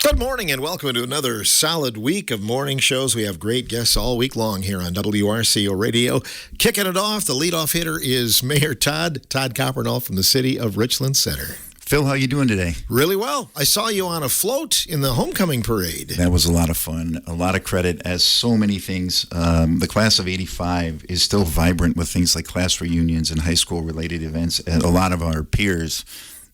Good morning and welcome to another solid week of morning shows. We have great guests all week long here on WRCO Radio. Kicking it off, the leadoff hitter is Mayor Todd Coppernoll from the city of Richland Center. Phil, how you doing today? Really well. I saw you on a float in the homecoming parade. That was a lot of fun. A lot of credit, as so many things. The class of 85 is still vibrant with things like class reunions and high school-related events. And a lot of our peers,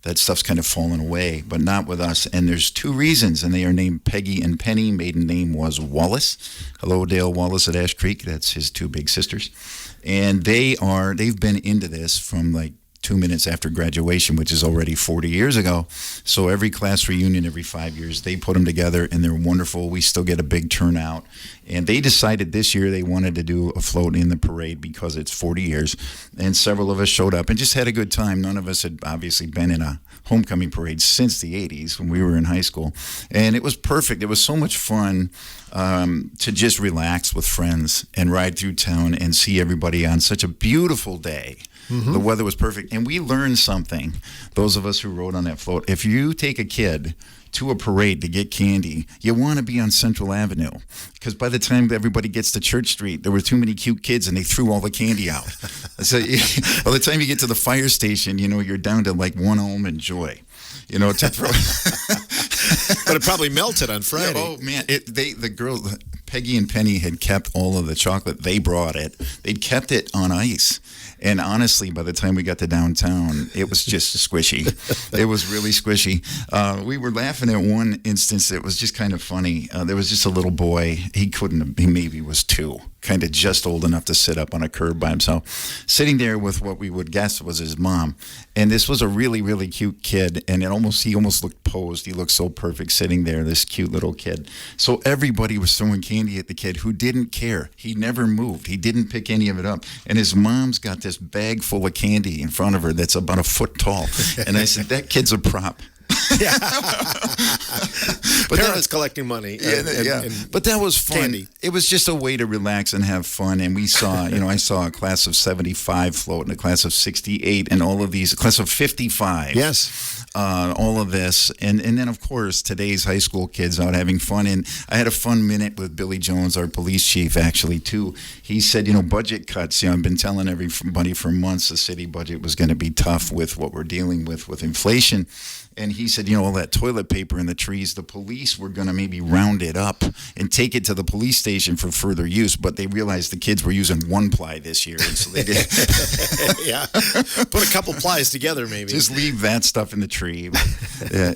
that stuff's kind of fallen away, but not with us. And there's two reasons, and they are named Peggy and Penny. Maiden name was Wallace. Hello, Dale Wallace at Ash Creek. That's his two big sisters. And they've been into this from like 2 minutes after graduation, which is already 40 years ago. So every class reunion every 5 years, they put them together, and they're wonderful. We still get a big turnout. And they decided this year they wanted to do a float in the parade because it's 40 years. And several of us showed up and just had a good time. None of us had obviously been in a homecoming parade since the 80s when we were in high school. And it was perfect. It was so much fun to just relax with friends and ride through town and see everybody on such a beautiful day. Mm-hmm. The weather was perfect. And we learned something, those of us who rode on that float. If you take a kid to a parade to get candy, you want to be on Central Avenue, because by the time everybody gets to Church Street, there were too many cute kids and they threw all the candy out. So by the time you get to the fire station, you're down to like one Almond Joy, to throw. But it probably melted on Friday. Yeah, oh man, the girl Peggy and Penny had kept all of the chocolate. They brought it. They'd kept it on ice. And honestly, by the time we got to downtown, it was just squishy. It was really squishy. We were laughing at one instance. It was just kind of funny. There was just a little boy. He maybe was 2, kind of just old enough to sit up on a curb by himself, sitting there with what we would guess was his mom. And this was a really, really cute kid. And he almost looked posed. He looked so perfect sitting there, this cute little kid. So everybody was throwing candy at the kid who didn't care. He never moved. He didn't pick any of it up. And his mom's got this bag full of candy in front of her that's about a foot tall. And I said, that kid's a prop. Yeah. But Parents collecting money. But that was fun. Candy. It was just a way to relax and have fun. And we saw, I saw a class of 75 float and a class of 68 and all of these, a class of 55. Yes. All of this. And then, of course, today's high school kids out having fun. And I had a fun minute with Billy Jones, our police chief, actually, too. He said, budget cuts. I've been telling everybody for months the city budget was going to be tough with what we're dealing with inflation. And he said, all that toilet paper in the trees, the police were going to maybe round it up and take it to the police station for further use. But they realized the kids were using 1-ply this year. And so they did. Yeah. Put a couple plies together, maybe. Just leave that stuff in the tree.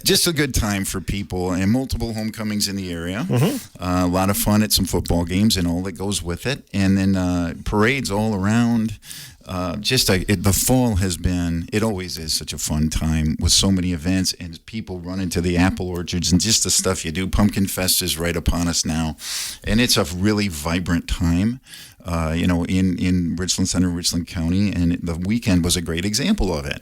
Just a good time for people, and multiple homecomings in the area. Mm-hmm. A lot of fun at some football games and all that goes with it. And then parades all around. The fall has been, it always is such a fun time with so many events and people running to the apple orchards and just the stuff you do. Pumpkin Fest is right upon us now. And it's a really vibrant time, in Richland Center, Richland County. And the weekend was a great example of it.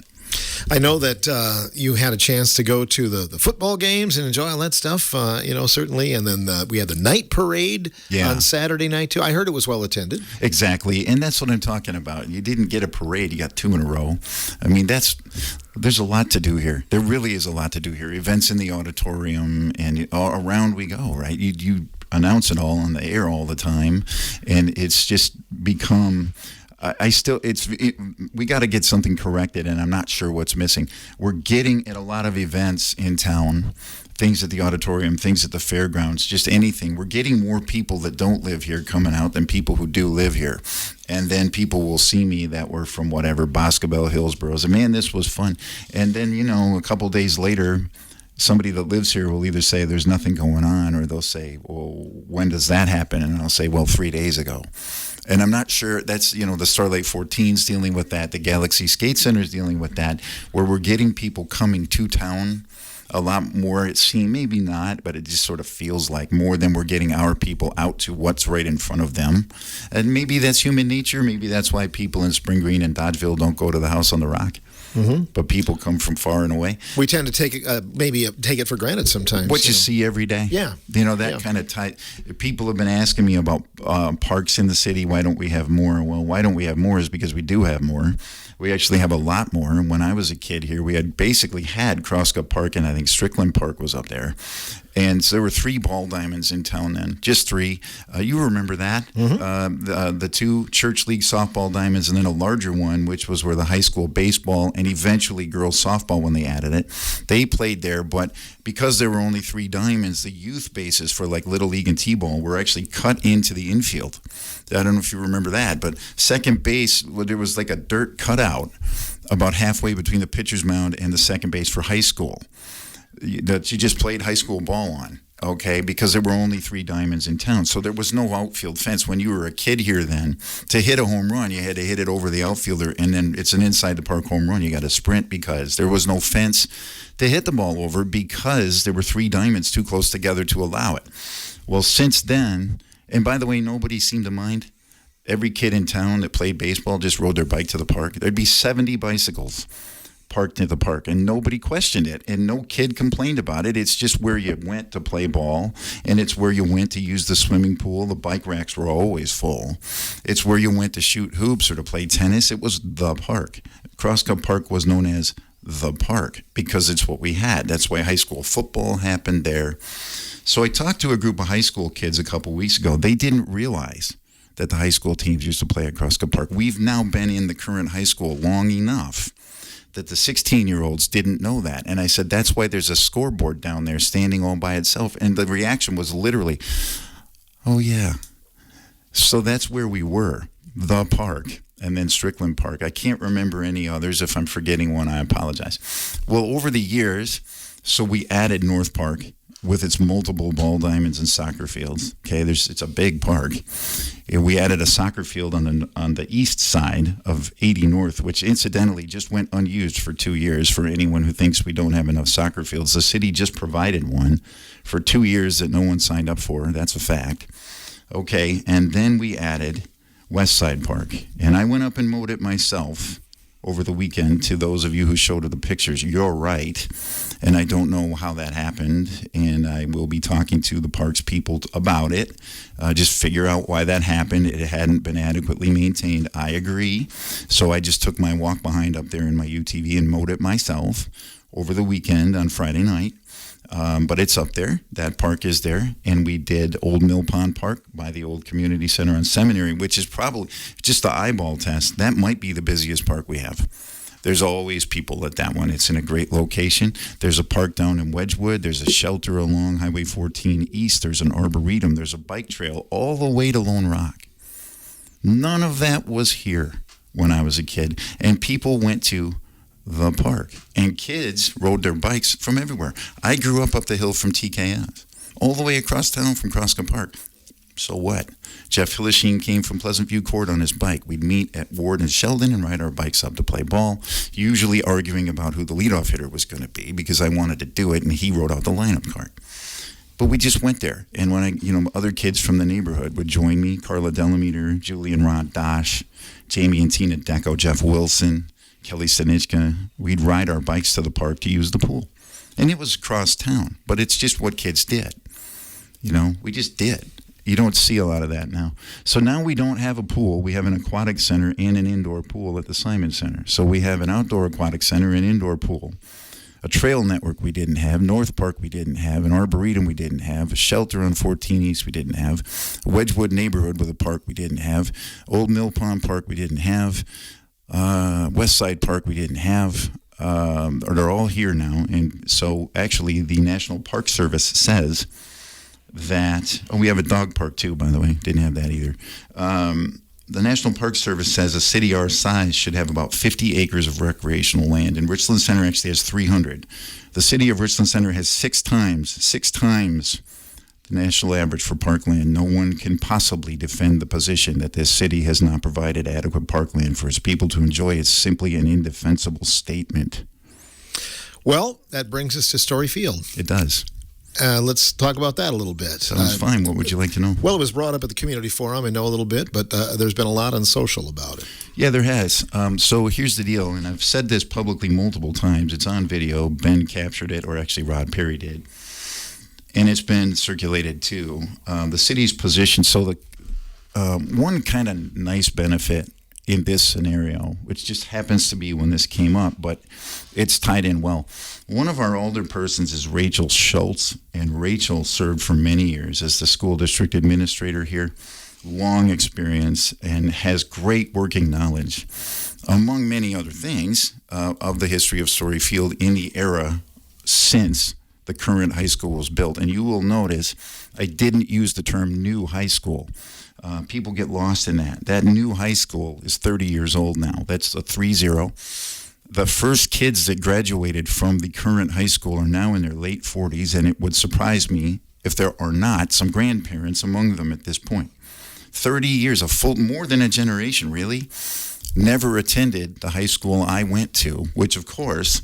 I know that you had a chance to go to the football games and enjoy all that stuff, certainly. And then we had the night parade on Saturday night, too. I heard it was well attended. Exactly. And that's what I'm talking about. You didn't get a parade. You got 2 in a row. I mean, there's a lot to do here. There really is a lot to do here. Events in the auditorium and around we go, right? You announce it all on the air all the time. And it's just become... we got to get something corrected, and I'm not sure what's missing. We're getting at a lot of events in town, things at the auditorium, things at the fairgrounds, just anything. We're getting more people that don't live here coming out than people who do live here. And then people will see me that were from whatever, Boscobel, Hillsborough. So, man, this was fun. And then, a couple days later, somebody that lives here will either say there's nothing going on, or they'll say, well, when does that happen? And I'll say, well, 3 days ago. And I'm not sure, that's, the Starlight 14's dealing with that, the Galaxy Skate Center's dealing with that, where we're getting people coming to town a lot more, it seems, maybe not, but it just sort of feels like more than we're getting our people out to what's right in front of them. And maybe that's human nature, maybe that's why people in Spring Green and Dodgeville don't go to the House on the Rock. Mm-hmm. But people come from far and away. We tend to take it for granted sometimes. What you see every day. Yeah. Kind of tight. People have been asking me about parks in the city. Why don't we have more? Well, why don't we have more is because we do have more. We actually have a lot more. And when I was a kid here, we had Crosscup Park, and I think Strickland Park was up there. And so there were 3 ball diamonds in town then, just 3. You remember that? Mm-hmm. The 2 church league softball diamonds, and then a larger one, which was where the high school baseball and eventually girls softball, when they added it, they played there. But because there were only 3 diamonds, the youth bases for like Little League and T-ball were actually cut into the infield. I don't know if you remember that, but second base, there was like a dirt cutout about halfway between the pitcher's mound and the second base for high school that you just played high school ball on, okay, because there were only 3 diamonds in town. So there was no outfield fence. When you were a kid here then, to hit a home run, you had to hit it over the outfielder, and then it's an inside-the-park home run. You got to sprint because there was no fence to hit the ball over because there were 3 diamonds too close together to allow it. Well, since then, and by the way, nobody seemed to mind. Every kid in town that played baseball just rode their bike to the park. There'd be 70 bicycles parked at the park, and nobody questioned it, and no kid complained about it. It's just where you went to play ball, and it's where you went to use the swimming pool. The bike racks were always full. It's where you went to shoot hoops or to play tennis. It was the park. Crosscup Park was known as the park because it's what we had. That's why high school football happened there. So I talked to a group of high school kids a couple weeks ago. They didn't realize that the high school teams used to play at Crosscup Park. We've now been in the current high school long enough that the 16-year-olds didn't know that. And I said, that's why there's a scoreboard down there standing all by itself. And the reaction was literally, oh, yeah. So that's where we were, the park, and then Strickland Park. I can't remember any others. If I'm forgetting one, I apologize. Well, over the years, so we added North Park with its multiple ball diamonds and soccer fields. Okay, it's a big park. We added a soccer field on the east side of 80 North, which incidentally just went unused for 2 years. For anyone who thinks we don't have enough soccer fields, the city just provided one for 2 years that no one signed up for. That's a fact. Okay, and then we added West Side Park, and I went up and mowed it myself over the weekend. To those of you who showed the pictures, you're right. And I don't know how that happened, and I will be talking to the parks people about it. Just figure out why that happened. It hadn't been adequately maintained. I agree. So I just took my walk behind up there in my UTV and mowed it myself over the weekend on Friday night. But it's up there. That park is there. And we did Old Mill Pond Park by the old community center on Seminary, which is probably just the eyeball test. That might be the busiest park we have. There's always people at that one. It's in a great location. There's a park down in Wedgwood. There's a shelter along Highway 14 East. There's an arboretum. There's a bike trail all the way to Lone Rock. None of that was here when I was a kid. And people went to the park. And kids rode their bikes from everywhere. I grew up the hill from TKS, all the way across town from Crosscup Park. So what? Jeff Hillisheen came from Pleasant View Court on his bike. We'd meet at Ward and Sheldon and ride our bikes up to play ball, usually arguing about who the leadoff hitter was going to be because I wanted to do it, and he wrote out the lineup card. But we just went there. And when other kids from the neighborhood would join me, Carla Delameter, Julian Rod Dosh, Jamie and Tina Deco, Jeff Wilson, Kelly Stanichka, we'd ride our bikes to the park to use the pool. And it was across town, but it's just what kids did. We just did. You don't see a lot of that now. So now we don't have a pool. We have an aquatic center and an indoor pool at the Simon Center. So we have an outdoor aquatic center and indoor pool. A trail network we didn't have. North Park we didn't have. An arboretum we didn't have. A shelter on 14 East we didn't have. A Wedgwood neighborhood with a park we didn't have. Old Mill Pond Park we didn't have. West Side Park we didn't have. They're all here now. And so actually the National Park Service says that, we have a dog park too, by the way. Didn't have that either. The National Park Service says a city our size should have about 50 acres of recreational land, and Richland Center actually has 300. The city of Richland Center has six times the national average for parkland. No one can possibly defend the position that this city has not provided adequate parkland for its people to enjoy. It's simply an indefensible statement. Well, that brings us to Story Field. It does. Let's talk about that a little bit. Sounds fine. What would you like to know? Well, it was brought up at the community forum. I know a little bit, but there's been a lot on social about it. Yeah, there has. So here's the deal, and I've said this publicly multiple times. It's on video. Ben captured it, or actually Rod Perry did. And it's been circulated too. The city's position, so the one kind of nice benefit in this scenario, which just happens to be when this came up, but it's tied in well. One of our older persons is Rachel Schultz, and Rachel served for many years as the school district administrator here. Long experience and has great working knowledge, among many other things, of the history of Story Field in the era since the current high school was built. And you will notice I didn't use the term new high school. People get lost in that. That new high school is 30 years old now. That's a 3-0. The first kids that graduated from the current high school are now in their late 40s, and it would surprise me if there are not some grandparents among them at this point. 30 years, more than a generation, really, never attended the high school I went to, which, of course,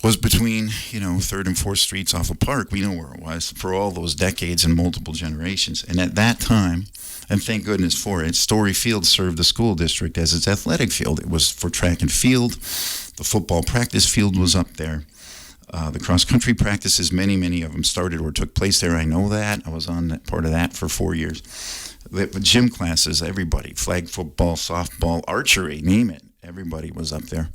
was between, 3rd and 4th Streets off of Park. We know where it was for all those decades and multiple generations. And at that time, and thank goodness for it, Story Field served the school district as its athletic field. It was for track and field. The football practice field was up there. The cross-country practices, many of them started or took place there. I know that. I was on that part of that for 4 years. The gym classes, everybody, flag football, softball, archery, name it. Everybody was up there.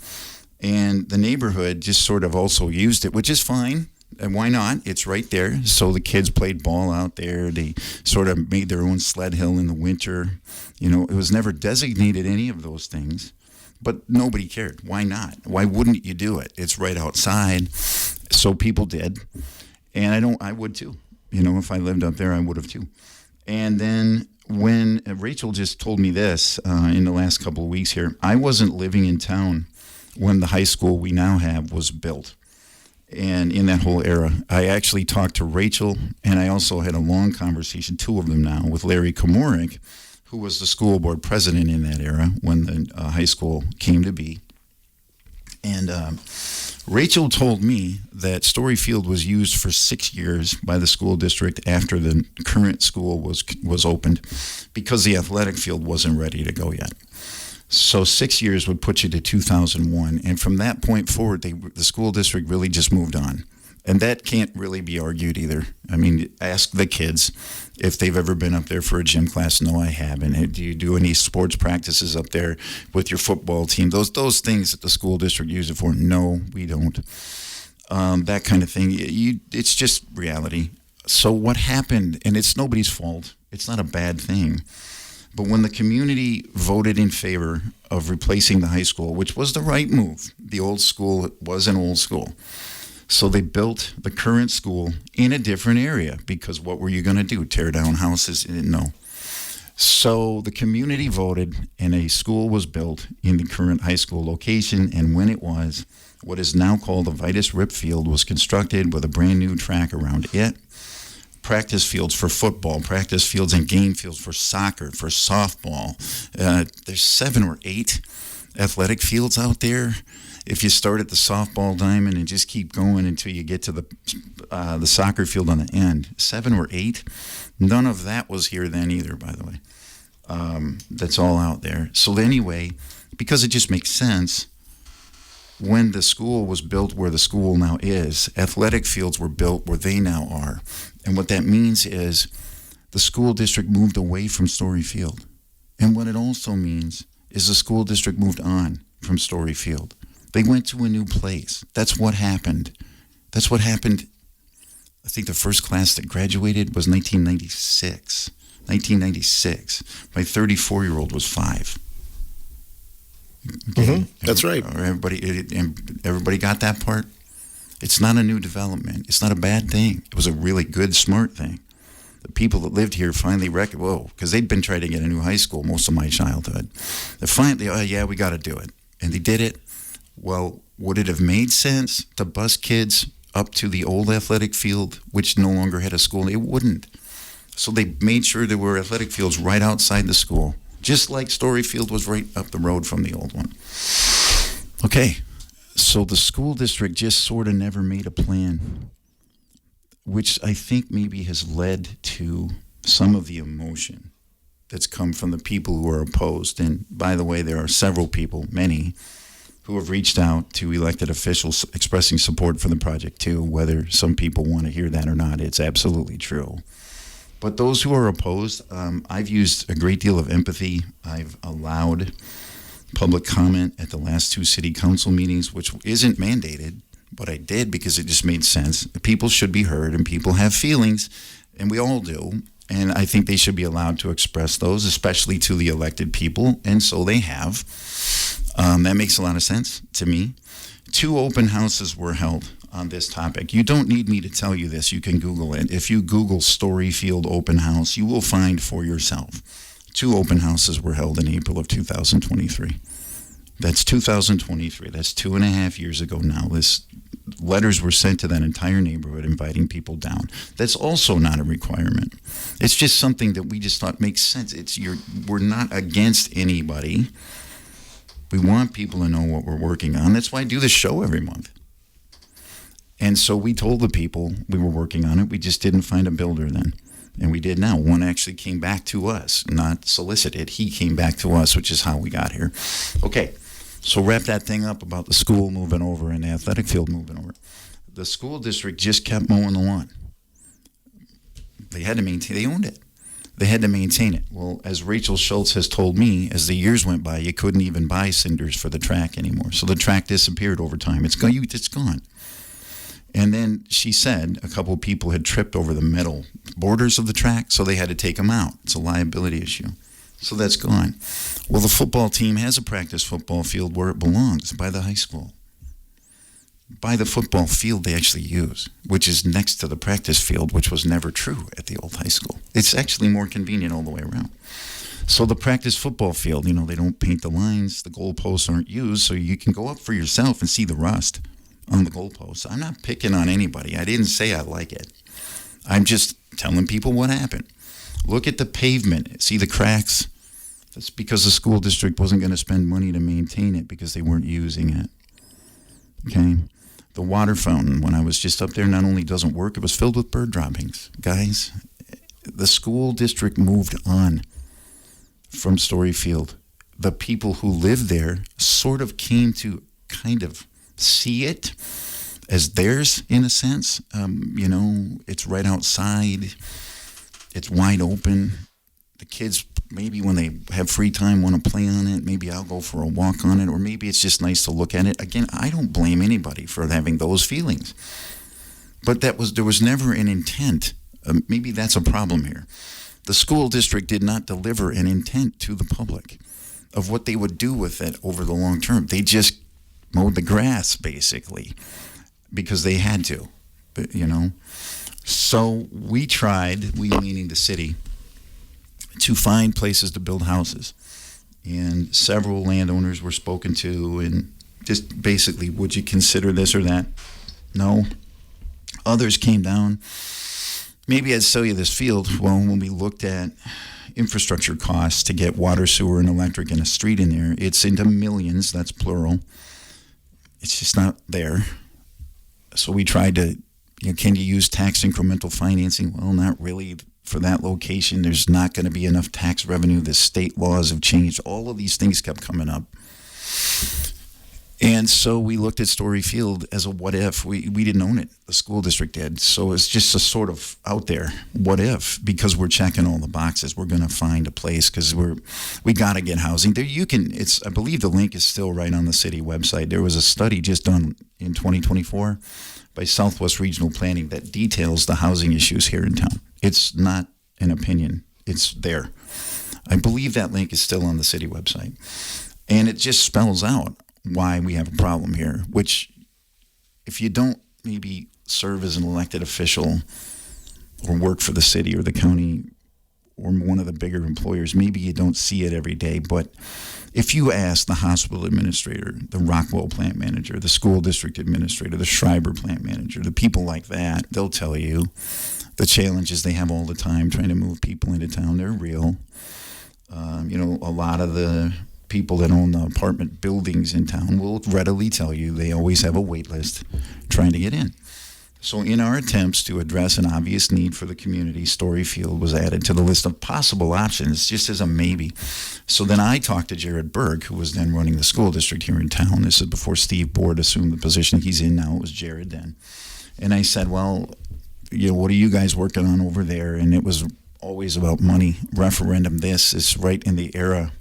And the neighborhood just sort of also used it, which is fine. And why not? It's right there. So the kids played ball out there. They sort of made their own sled hill in the winter. It was never designated any of those things. But nobody cared. Why not? Why wouldn't you do it? It's right outside. So people did. And I would too. If I lived up there, I would have too. And then when Rachel just told me this in the last couple of weeks here, I wasn't living in town when the high school we now have was built. And in that whole era, I actually talked to Rachel, and I also had a long conversation, 2 of them now, with Larry Komorik, who was the school board president in that era when the high school came to be. And Rachel told me that Story Field was used for 6 years by the school district after the current school was opened because the athletic field wasn't ready to go yet. So 6 years would put you to 2001. And from that point forward, the school district really just moved on. And that can't really be argued either. I mean, ask the kids if they've ever been up there for a gym class. No, I haven't. Do you do any sports practices up there with your football team? Those things that the school district use it for? No, we don't. That kind of thing. It's just reality. So what happened, and it's nobody's fault. It's not a bad thing. But when the community voted in favor of replacing the high school, which was the right move, the old school was an old school. So they built the current school in a different area because what were you going to do? Tear down houses? No. So the community voted and a school was built in the current high school location. And when it was, what is now called the Vitus Rip Field was constructed with a brand new track around it. Practice fields for football, practice fields and game fields for soccer, for softball. There's 7 or 8 athletic fields out there. If you start at the softball diamond and just keep going until you get to the soccer field on the end, 7 or 8, none of that was here then either, by the way. That's all out there. So anyway, because it just makes sense, when the school was built where the school now is, athletic fields were built where they now are. And what that means is the school district moved away from Story Field. And what it also means is the school district moved on from Story Field. They went to a new place. That's what happened. That's what happened. I think the first class that graduated was 1996. 1996. My 34-year-old was 5. Okay. That's right. Everybody got that part? It's not a new development. It's not a bad thing. It was a really good, smart thing. The people that lived here finally because they'd been trying to get a new high school most of my childhood. They finally, we got to do it. And they did it. Well, would it have made sense to bus kids up to the old athletic field, which no longer had a school? It wouldn't. So they made sure there were athletic fields right outside the school, just like Story Field was right up the road from the old one. Okay, so the school district just sort of never made a plan, which I think maybe has led to some of the emotion that's come from the people who are opposed. And by the way, there are several people, many, who have reached out to elected officials expressing support for the project too. Whether some people want to hear that or not, it's absolutely true. But those who are opposed, I've used a great deal of empathy. I've allowed public comment at the last 2 city council meetings, which isn't mandated, but I did because it just made sense. People should be heard, and people have feelings, and we all do. And I think they should be allowed to express those, especially to the elected people, and so they have. That makes a lot of sense to me. 2 open houses were held on this topic. You don't need me to tell you this. You can Google it. If you Google Storyfield open house, you will find for yourself. 2 open houses were held in April of 2023. That's 2023. That's 2.5 years ago now. Letters were sent to that entire neighborhood inviting people down. That's also not a requirement. It's just something that we just thought makes sense. We're not against anybody. We want people to know what we're working on. That's why I do this show every month. And so we told the people we were working on it. We just didn't find a builder then. And we did now. One actually came back to us, not solicited. He came back to us, which is how we got here. Okay, so wrap that thing up about the school moving over and the athletic field moving over. The school district just kept mowing the lawn. They had to maintain, they owned it. They had to maintain it. Well, as Rachel Schultz has told me, as the years went by, you couldn't even buy cinders for the track anymore. So the track disappeared over time. It's gone. And then she said a couple of people had tripped over the metal borders of the track, so they had to take them out. It's a liability issue. So that's gone. Well, the football team has a practice football field where it belongs, by the high school. By the football field they actually use, which is next to the practice field, which was never true at the old high school. It's actually more convenient all the way around. So the practice football field, they don't paint the lines, the goalposts aren't used, so you can go up for yourself and see the rust on the goalposts. I'm not picking on anybody. I didn't say I like it. I'm just telling people what happened. Look at the pavement. See the cracks? That's because the school district wasn't going to spend money to maintain it because they weren't using it. Okay? The water fountain, when I was just up there, not only doesn't work, it was filled with bird droppings. Guys, the school district moved on from Storyfield. The people who lived there sort of came to kind of see it as theirs in a sense. It's right outside. It's wide open. The kids, maybe when they have free time, want to play on it. Maybe I'll go for a walk on it, or maybe it's just nice to look at it. Again, I don't blame anybody for having those feelings. But there was never an intent. Maybe that's a problem here. The school district did not deliver an intent to the public of what they would do with it over the long term. They just mowed the grass, basically, because they had to, So we tried, we meaning the city, to find places to build houses. And several landowners were spoken to, and just basically, would you consider this or that? No. Others came down. Maybe I'd sell you this field. Well, when we looked at infrastructure costs to get water, sewer, and electric and a street in there, it's into millions, that's plural. It's just not there. So we tried to, can you use tax incremental financing? Well, not really for that location. There's not going to be enough tax revenue. The state laws have changed. All of these things kept coming up. And so we looked at Storyfield as a what if. We didn't own it. The school district did. So it's just a sort of out there what if, because we're checking all the boxes. We're going to find a place because we got to get housing. There I believe the link is still right on the city website. There was a study just done in 2024 by Southwest Regional Planning that details the housing issues here in town. It's not an opinion. It's there. I believe that link is still on the city website. And it just spells out why we have a problem here, which if you don't maybe serve as an elected official or work for the city or the county or one of the bigger employers, maybe you don't see it every day. But if you ask the hospital administrator, the Rockwell plant manager, the school district administrator, the Schreiber plant manager, the people like that, they'll tell you the challenges they have all the time trying to move people into town. They're real. A lot of the people that own the apartment buildings in town will readily tell you they always have a wait list trying to get in. So in our attempts to address an obvious need for the community, Storyfield was added to the list of possible options just as a maybe. So then I talked to Jared Berg, who was then running the school district here in town. This is before Steve Board assumed the position he's in now. It was Jared then. And I said, well, what are you guys working on over there? And it was always about money. Referendum this is right in the era.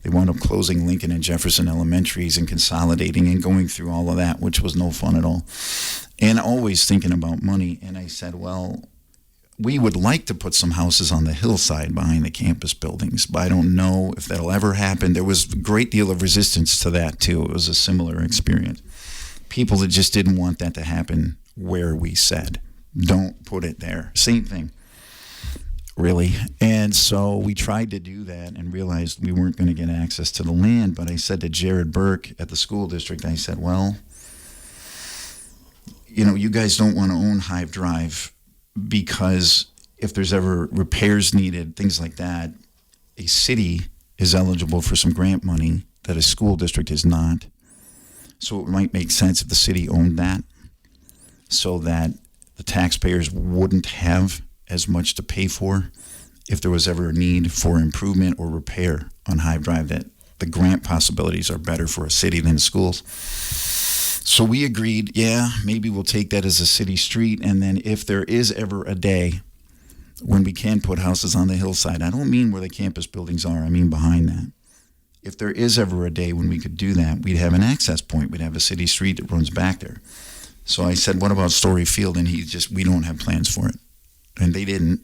They wound up closing Lincoln and Jefferson elementaries and consolidating and going through all of that, which was no fun at all. And always thinking about money. And I said, well, we would like to put some houses on the hillside behind the campus buildings, but I don't know if that'll ever happen. There was a great deal of resistance to that, too. It was a similar experience. People that just didn't want that to happen where we said, don't put it there. Same thing. Really. And so we tried to do that and realized we weren't going to get access to the land. But I said to Jared Burke at the school district, I said, well, you guys don't want to own Hive Drive because if there's ever repairs needed, things like that, a city is eligible for some grant money that a school district is not. So it might make sense if the city owned that so that the taxpayers wouldn't have as much to pay for if there was ever a need for improvement or repair on Hive Drive, that the grant possibilities are better for a city than schools. So we agreed, yeah, maybe we'll take that as a city street, and then if there is ever a day when we can put houses on the hillside, I don't mean where the campus buildings are, I mean behind that. If there is ever a day when we could do that, we'd have an access point. We'd have a city street that runs back there. So I said, what about Story Field? And we don't have plans for it. And they didn't.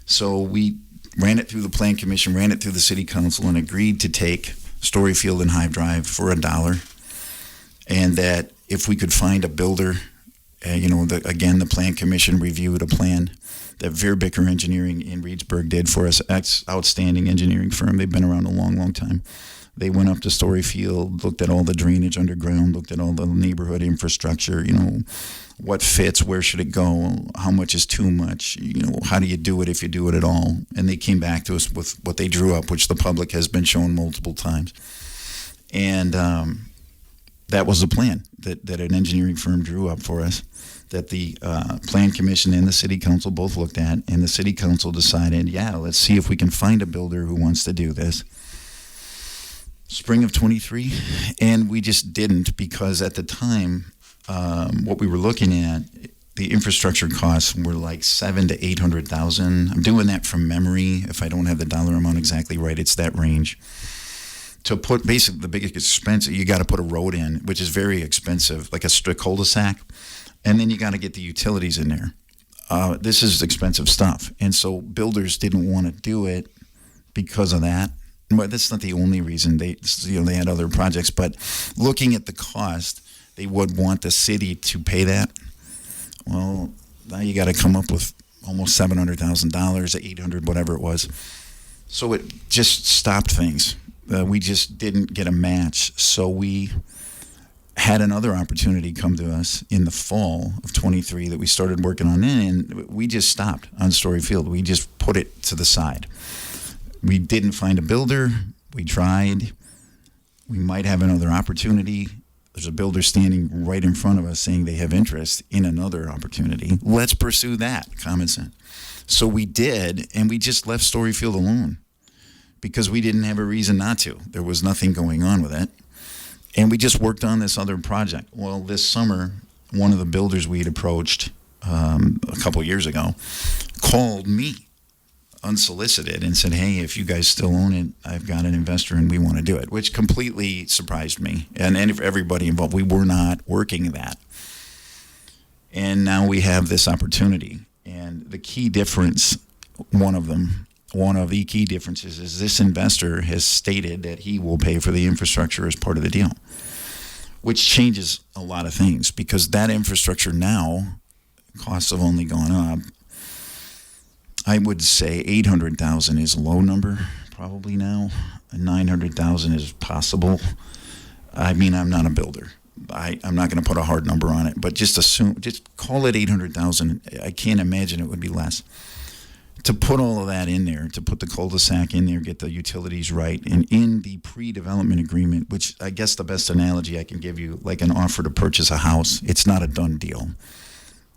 So we ran it through the Plan Commission, ran it through the City Council, and agreed to take Story Field and Hive Drive for $1. And that if we could find a builder, again, the Plan Commission reviewed a plan that Verbicker Engineering in Reedsburg did for us, outstanding engineering firm. They've been around a long, long time. They went up to Story Field, looked at all the drainage underground, looked at all the neighborhood infrastructure, what fits, where should it go, how much is too much, how do you do it if you do it at all. And they came back to us with what they drew up, which the public has been shown multiple times. And that was the plan that an engineering firm drew up for us, that the Plan Commission and the City Council both looked at, and the City Council decided, yeah, let's see if we can find a builder who wants to do this. Spring of 23, and we just didn't, because at the time, what we were looking at, the infrastructure costs were like $700,000 to $800,000. I'm doing that from memory. If I don't have the dollar amount exactly right, it's that range. To put basically the biggest expense, you got to put a road in, which is very expensive, like a cul-de-sac, and then you got to get the utilities in there. This is expensive stuff, and so builders didn't want to do it because of that. But that's not the only reason. They had other projects, but looking at the cost, they would want the city to pay that. Well, now you got to come up with almost $700,000, $800,000, whatever it was. So it just stopped things. We just didn't get a match. So we had another opportunity come to us in the fall of 23 that we started working on then, and we just stopped on Story Field. We just put it to the side. We didn't find a builder. We tried. We might have another opportunity. There's a builder standing right in front of us saying they have interest in another opportunity. Let's pursue that. Common sense. So we did, and we just left Story Field alone because we didn't have a reason not to. There was nothing going on with it. And we just worked on this other project. Well, this summer, one of the builders we had approached a couple years ago called me unsolicited and said, hey, if you guys still own it, I've got an investor and we want to do it, which completely surprised me and everybody involved. We were not working that. And now we have this opportunity. And the key difference, one of the key differences is this investor has stated that he will pay for the infrastructure as part of the deal, which changes a lot of things because that infrastructure now, costs have only gone up. I would say 800,000 is a low number probably now. 900,000 is possible. I mean, I'm not a builder. I'm not going to put a hard number on it, but just call it 800,000. I can't imagine it would be less. To put all of that in there, to put the cul-de-sac in there, get the utilities right, and in the pre-development agreement, which I guess the best analogy I can give you, like an offer to purchase a house, it's not a done deal.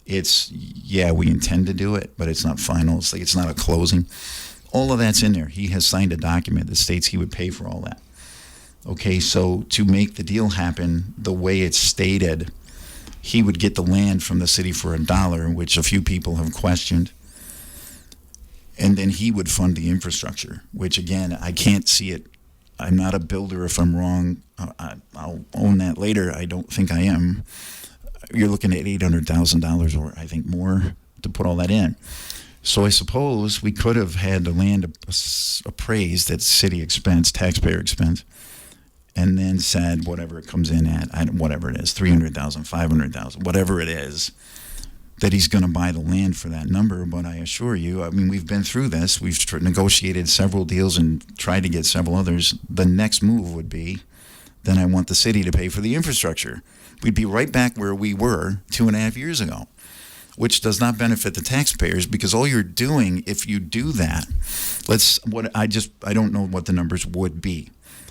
It's, yeah, we intend to do it, but it's not final. It's like it's not a closing. All of that's in there. He has signed a document that states he would pay for all that. Okay, so to make the deal happen the way it's stated, he would get the land from the city for $1, which a few people have questioned. And then he would fund the infrastructure, which, again, I can't see it. I'm not a builder. If I'm wrong, I'll own that later. I don't think I am. You're looking at $800,000 or I think more to put all that in. So I suppose we could have had the land appraised at city expense, taxpayer expense, and then said whatever it comes in at, whatever it is, $300,000, $500,000, whatever it is, that he's going to buy the land for that number. But I assure you, I mean, we've been through this. We've negotiated several deals and tried to get several others. The next move would be, then I want the city to pay for the infrastructure. We'd be right back where we were 2.5 years ago, which does not benefit the taxpayers, because all you're doing, if you do that, I don't know what the numbers would be,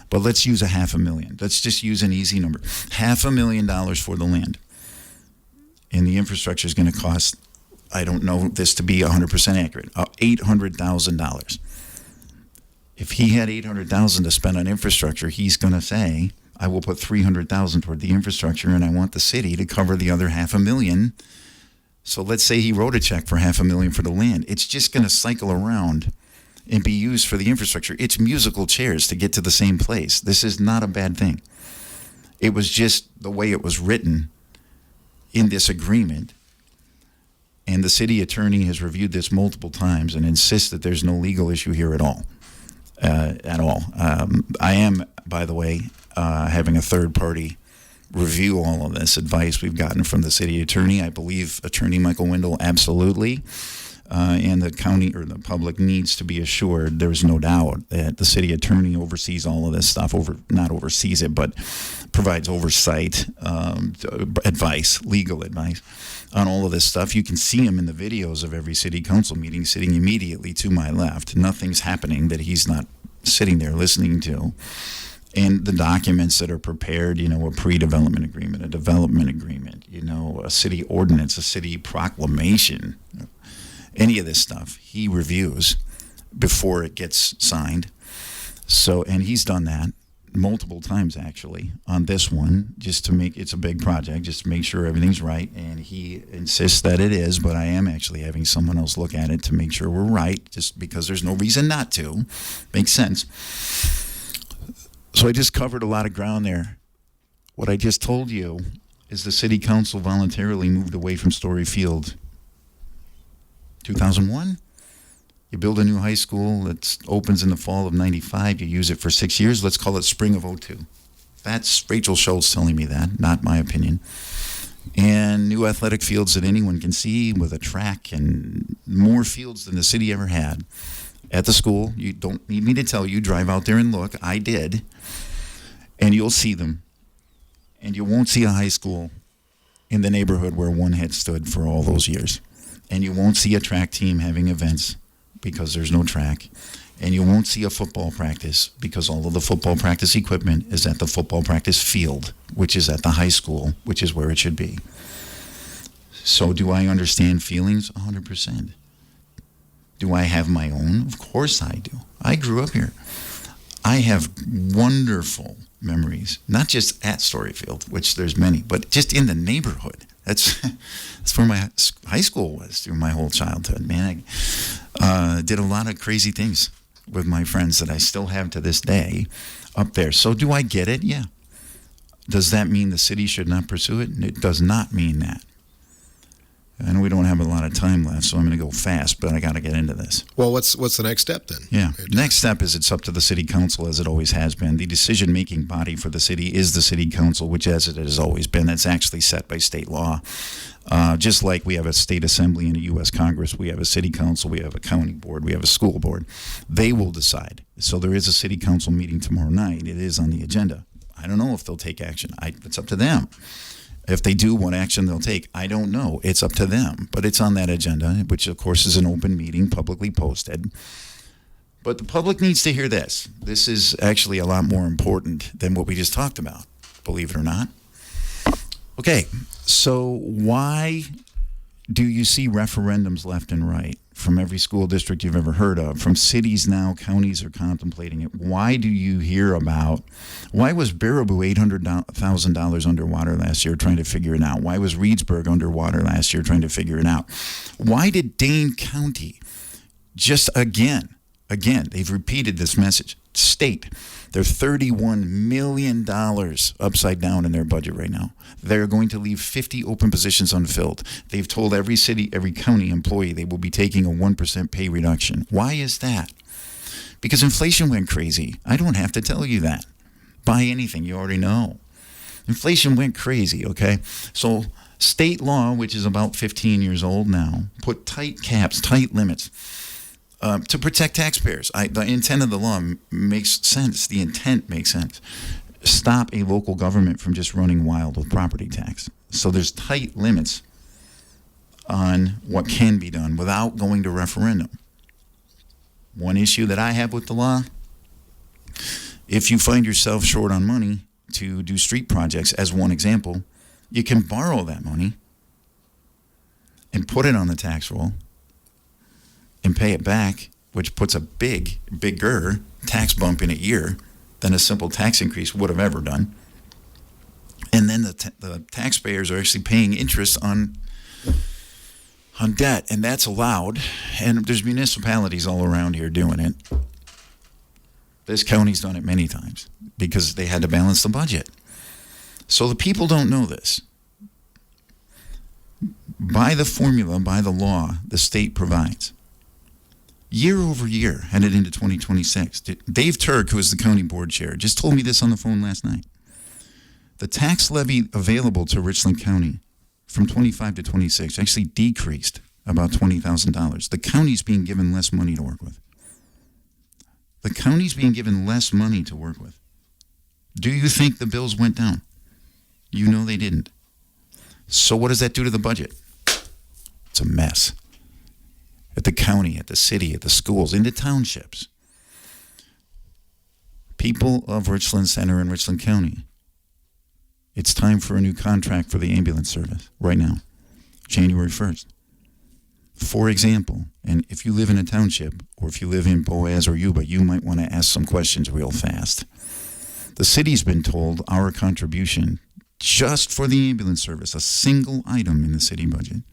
but let's use $500,000. Let's just use an easy number. $500,000 for the land. And the infrastructure is going to cost, I don't know this to be 100% accurate, $800,000. If he had $800,000 to spend on infrastructure, he's going to say, I will put $300,000 toward the infrastructure, and I want the city to cover the other $500,000. So let's say he wrote a check for $500,000 for the land. It's just going to cycle around and be used for the infrastructure. It's musical chairs to get to the same place. This is not a bad thing. It was just the way it was written in this agreement, and the city attorney has reviewed this multiple times and insists that there's no legal issue here at all. I am, by the way, having a third party review all of this advice we've gotten from the city attorney. I believe Attorney Michael Wendell absolutely, and the county or the public needs to be assured, there's no doubt that the city attorney oversees all of this stuff, not oversees it, but provides oversight, advice, legal advice on all of this stuff. You can see him in the videos of every city council meeting sitting immediately to my left. Nothing's happening that he's not sitting there listening to. And the documents that are prepared, a pre-development agreement, a development agreement, a city ordinance, a city proclamation, any of this stuff, he reviews before it gets signed. So, and he's done that multiple times actually on this one, just to make, it's a big project, just to make sure everything's right. And he insists that it is, but I am actually having someone else look at it to make sure we're right, just because there's no reason not to. Makes sense. So I just covered a lot of ground there. What I just told you is the city council voluntarily moved away from Story Field. 2001? You build a new high school that opens in the fall of 95. You use it for 6 years. Let's call it spring of 02. That's Rachel Schultz telling me that, not my opinion. And new athletic fields that anyone can see with a track, and more fields than the city ever had at the school. You don't need me to tell you. Drive out there and look. I did. And you'll see them. And you won't see a high school in the neighborhood where one had stood for all those years. And you won't see a track team having events because there's no track. And you won't see a football practice because all of the football practice equipment is at the football practice field, which is at the high school, which is where it should be. So do I understand feelings? 100%. Do I have my own? Of course I do. I grew up here. I have wonderful memories, not just at Storyfield, which there's many, but just in the neighborhood. That's where my high school was through my whole childhood, man. I did a lot of crazy things with my friends that I still have to this day up there. So do I get it? Yeah. Does that mean the city should not pursue it? It does not mean that. I know we don't have a lot of time left, so I'm going to go fast, but I got to get into this. Well, what's the next step then? Yeah. Next step is it's up to the city council, as it always has been. The decision-making body for the city is the city council, which as it has always been. That's actually set by state law. Just like we have a state assembly and a U.S. Congress, we have a city council, we have a county board, we have a school board. They will decide. So there is a city council meeting tomorrow night. It is on the agenda. I don't know if they'll take action. It's up to them. If they do, what action they'll take, I don't know. It's up to them. But it's on that agenda, which, of course, is an open meeting, publicly posted. But the public needs to hear this. This is actually a lot more important than what we just talked about, believe it or not. Okay, so why do you see referendums left and right from every school district you've ever heard of? From cities now, counties are contemplating it. Why do you hear about, why was Baraboo $800,000 underwater last year trying to figure it out? Why was Reedsburg underwater last year trying to figure it out? Why did Dane County Just again, they've repeated this message. State, they're $31 million upside down in their budget right now. They're going to leave 50 open positions unfilled. They've told every city, every county employee they will be taking a 1% pay reduction. Why is that? Because inflation went crazy. I don't have to tell you that. Buy anything, you already know. Inflation went crazy, okay? So state law, which is about 15 years old now, put tight caps, tight limits to protect taxpayers. The intent of the law makes sense. The intent makes sense. Stop a local government from just running wild with property tax. So there's tight limits on what can be done without going to referendum. One issue that I have with the law, if you find yourself short on money to do street projects, as one example, you can borrow that money and put it on the tax roll and pay it back, which puts a bigger tax bump in a year than a simple tax increase would have ever done. And then the taxpayers are actually paying interest on debt, and that's allowed. And there's municipalities all around here doing it. This county's done it many times because they had to balance the budget. So the people don't know this. By the formula, by the law, the state provides. Year over year, headed into 2026, Dave Turk, who is the county board chair, just told me this on the phone last night. The tax levy available to Richland County from 25 to 26 actually decreased about $20,000. The county's being given less money to work with. The county's being given less money to work with. Do you think the bills went down? You know they didn't. So what does that do to the budget? It's a mess. At the county, at the city, at the schools, in the townships. People of Richland Center and Richland County, it's time for a new contract for the ambulance service right now, January 1st. For example, and if you live in a township, or if you live in Boaz or Yuba, you might want to ask some questions real fast. The city's been told our contribution just for the ambulance service, a single item in the city budget,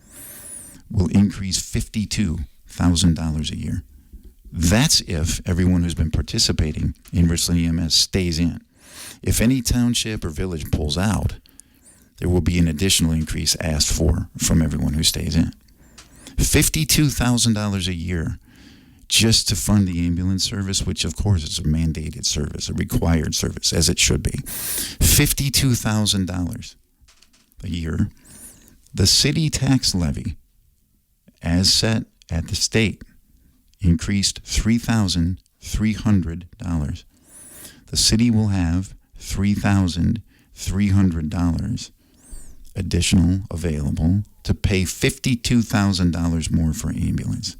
will increase $52,000 a year. That's if everyone who's been participating in Richland EMS stays in. If any township or village pulls out, there will be an additional increase asked for from everyone who stays in. $52,000 a year just to fund the ambulance service, which of course is a mandated service, a required service, as it should be. $52,000 a year. The city tax levy, as set at the state, increased $3,300. The city will have $3,300 additional available to pay $52,000 more for ambulance.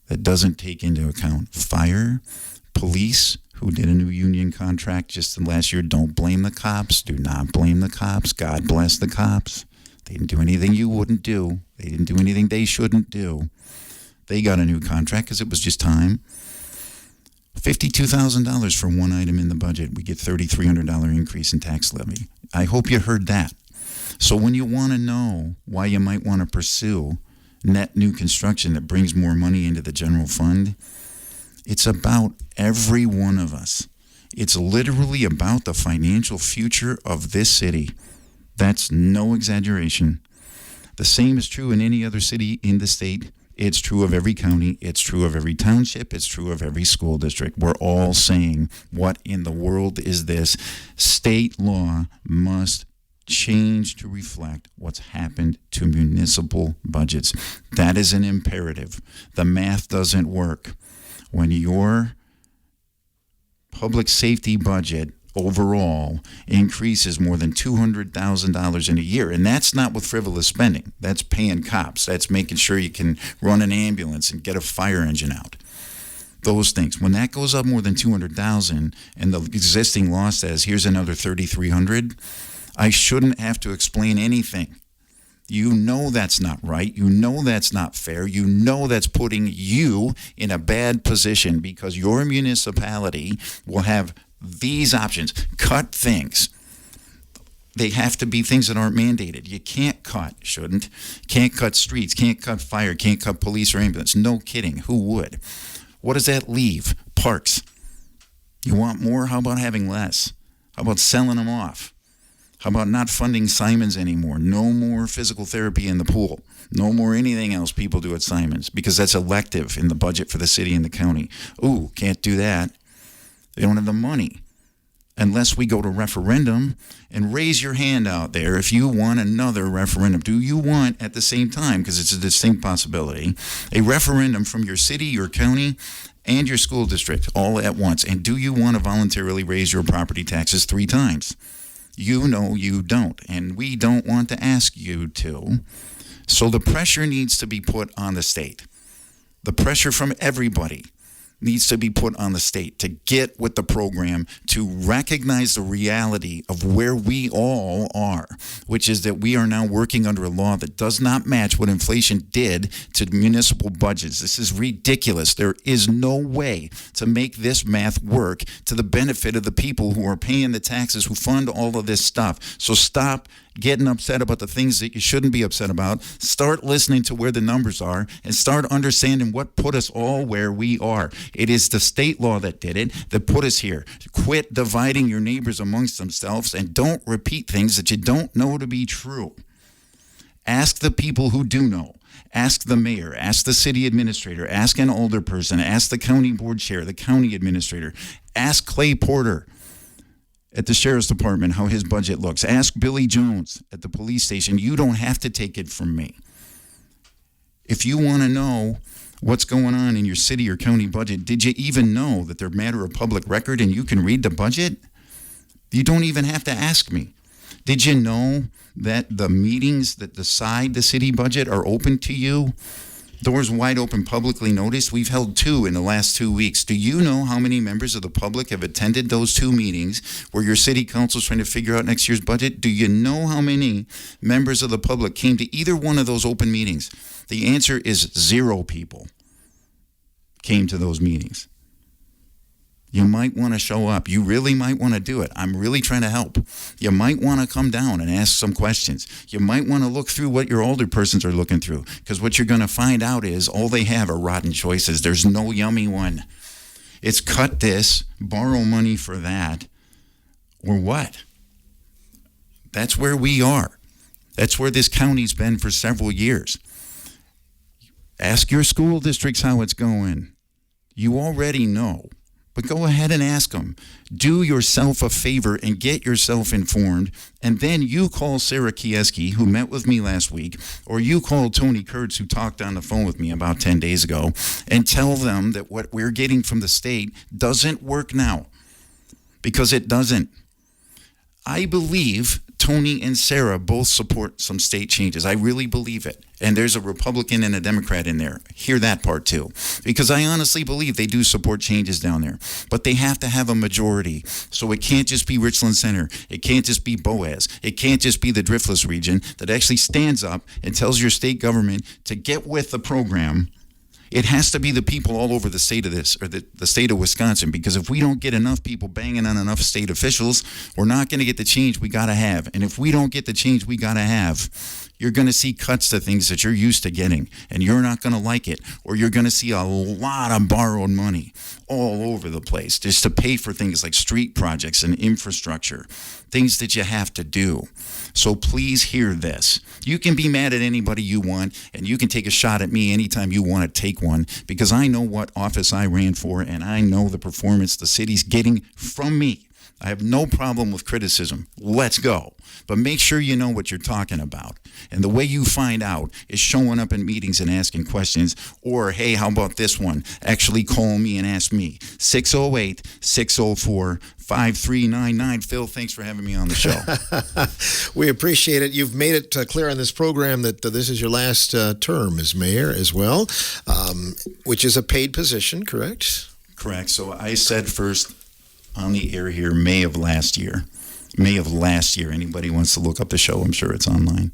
That doesn't take into account fire, police, who did a new union contract just last year. Don't blame the cops. Do not blame the cops. God bless the cops. They didn't do anything you wouldn't do. They didn't do anything they shouldn't do. They got a new contract because it was just time. $52,000 for one item in the budget. We get $3,300 increase in tax levy. I hope you heard that. So when you want to know why you might want to pursue net new construction that brings more money into the general fund, it's about every one of us. It's literally about the financial future of this city. That's no exaggeration. The same is true in any other city in the state. It's true of every county. It's true of every township. It's true of every school district. We're all saying, what in the world is this? State law must change to reflect what's happened to municipal budgets. That is an imperative. The math doesn't work. When your public safety budget overall increases more than $200,000 in a year, and that's not with frivolous spending. That's paying cops. That's making sure you can run an ambulance and get a fire engine out. Those things. When that goes up more than $200,000 and the existing law says, here's another $3,300, I shouldn't have to explain anything. You know that's not right. You know that's not fair. You know that's putting you in a bad position because your municipality will have these options. Cut things. They have to be things that aren't mandated. You can't cut streets, can't cut fire, can't cut police or ambulance. No kidding. Who would? What does that leave? Parks. You want more? How about having less? How about selling them off? How about not funding Simons anymore? No more physical therapy in the pool. No more anything else people do at Simons, because that's elective in the budget for the city and the county. Ooh, can't do that. They don't have the money. Unless we go to referendum, and raise your hand out there if you want another referendum. Do you want, at the same time, because it's a distinct possibility, a referendum from your city, your county, and your school district all at once? And do you want to voluntarily raise your property taxes 3 times? You know you don't, and we don't want to ask you to. So the pressure needs to be put on the state. The pressure from everybody needs to be put on the state to get with the program, to recognize the reality of where we all are, which is that we are now working under a law that does not match what inflation did to municipal budgets. This is ridiculous. There is no way to make this math work to the benefit of the people who are paying the taxes, who fund all of this stuff. So stop getting upset about the things that you shouldn't be upset about. Start listening to where the numbers are and start understanding what put us all where we are. It is the state law that did it, that put us here. Quit dividing your neighbors amongst themselves and don't repeat things that you don't know to be true. Ask the people who do know. Ask the mayor, ask the city administrator, ask an older person, ask the county board chair, the county administrator, ask Clay Porter at the sheriff's department how his budget looks. Ask Billy Jones at the police station. You don't have to take it from me. If you want to know what's going on in your city or county budget, did you even know that they're a matter of public record and you can read the budget? You don't even have to ask me. Did you know that the meetings that decide the city budget are open to you? Doors wide open, publicly noticed. We've held 2 in the last 2 weeks. Do you know how many members of the public have attended those 2 meetings where your city council is trying to figure out next year's budget? Do you know how many members of the public came to either one of those open meetings? The answer is 0 people came to those meetings. You might want to show up. You really might want to do it. I'm really trying to help. You might want to come down and ask some questions. You might want to look through what your older persons are looking through, because what you're going to find out is all they have are rotten choices. There's no yummy one. It's cut this, borrow money for that, or what? That's where we are. That's where this county's been for several years. Ask your school districts how it's going. You already know. But go ahead and ask them. Do yourself a favor and get yourself informed. And then you call Sarah Kieski, who met with me last week, or you call Tony Kurtz, who talked on the phone with me about 10 days ago, and tell them that what we're getting from the state doesn't work now. Because it doesn't. I believe Tony and Sarah both support some state changes. I really believe it. And there's a Republican and a Democrat in there. Hear that part too. Because I honestly believe they do support changes down there. But they have to have a majority. So it can't just be Richland Center. It can't just be Boaz. It can't just be the Driftless region that actually stands up and tells your state government to get with the program. It has to be the people all over the state of this, or the state of Wisconsin, because if we don't get enough people banging on enough state officials, we're not going to get the change we got to have. And if we don't get the change we got to have, you're going to see cuts to things that you're used to getting, and you're not going to like it. Or you're going to see a lot of borrowed money all over the place just to pay for things like street projects and infrastructure, things that you have to do. So please hear this. You can be mad at anybody you want, and you can take a shot at me anytime you want to take one, because I know what office I ran for, and I know the performance the city's getting from me. I have no problem with criticism. Let's go. But make sure you know what you're talking about. And the way you find out is showing up in meetings and asking questions. Or, hey, how about this one? Actually call me and ask me. 608-604-5399. Phil, thanks for having me on the show. We appreciate it. You've made it clear on this program that this is your last term as mayor as well, which is a paid position, correct? Correct. So I said first on the air here, May of last year. Anybody wants to look up the show, I'm sure it's online.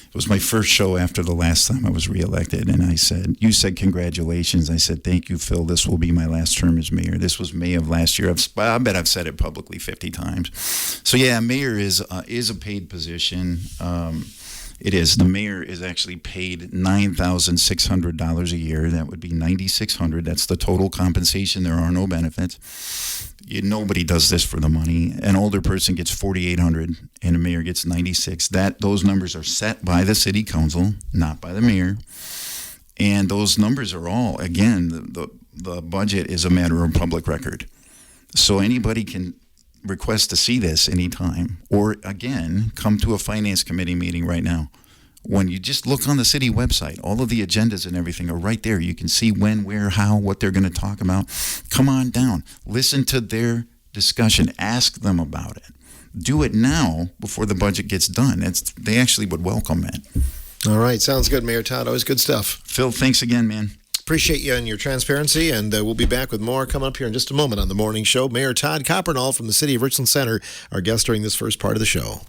It was my first show after the last time I was reelected, and I said, you said congratulations. I said, thank you, Phil. This will be my last term as mayor. This was May of last year. I bet I've said it publicly 50 times. So yeah, mayor is a paid position. It is. The mayor is actually paid $9,600 a year. That would be $9,600. That's the total compensation. There are no benefits. Nobody does this for the money. An older person gets $4,800, and a mayor gets $96,000. Those numbers are set by the city council, not by the mayor. And those numbers are all, again, the budget is a matter of public record. So anybody can request to see this anytime, or again, come to a finance committee meeting right now. When you just look on the city website, all of the agendas and everything are right there. You can see when, where, how, what they're going to talk about. Come on down. Listen to their discussion. Ask them about it. Do it now before the budget gets done. They actually would welcome it. All right. Sounds good, Mayor Todd. Always good stuff. Phil, thanks again, man. Appreciate you and your transparency, and we'll be back with more coming up here in just a moment on the morning show. Mayor Todd Coppernoll from the city of Richland Center, our guest during this first part of the show.